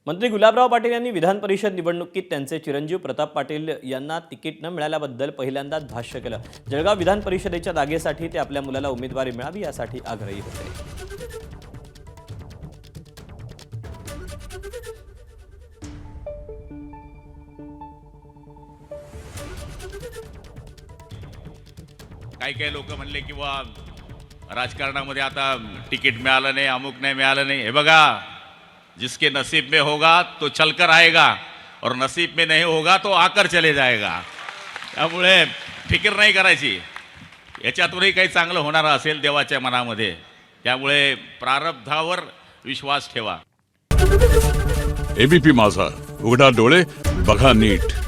मंत्री गुलाबराव पाटील यांनी विधान परिषद निवडणुकीत त्यांचे चिरंजीव प्रताप पाटील यांना तिकीट न मिळाल्याबद्दल पहिल्यांदाच भाष्य केलं। जळगाव विधान परिषदेच्या जागेसाठी ते आपल्या मुलाला उमेदवारी मिळावी यासाठी आग्रही होते। काही लोक म्हणले किंवा राजकारणामध्ये आता तिकीट मिळालं नाही, अमुक नाही मिळालं नाही। हे बघा, जिसके नसीब में होगा तो चलकर आएगा और नसीब में नहीं होगा तो आकर चले जाएगा। त्यामुळे फिकीर नाही करायची, याच्यातूनही काही चांगलं होणार असेल देवाच्या मनामध्ये। त्यामुळे प्रारब्धावर विश्वास ठेवा। एबीपी माझा, उघडा डोळे बघा नीट।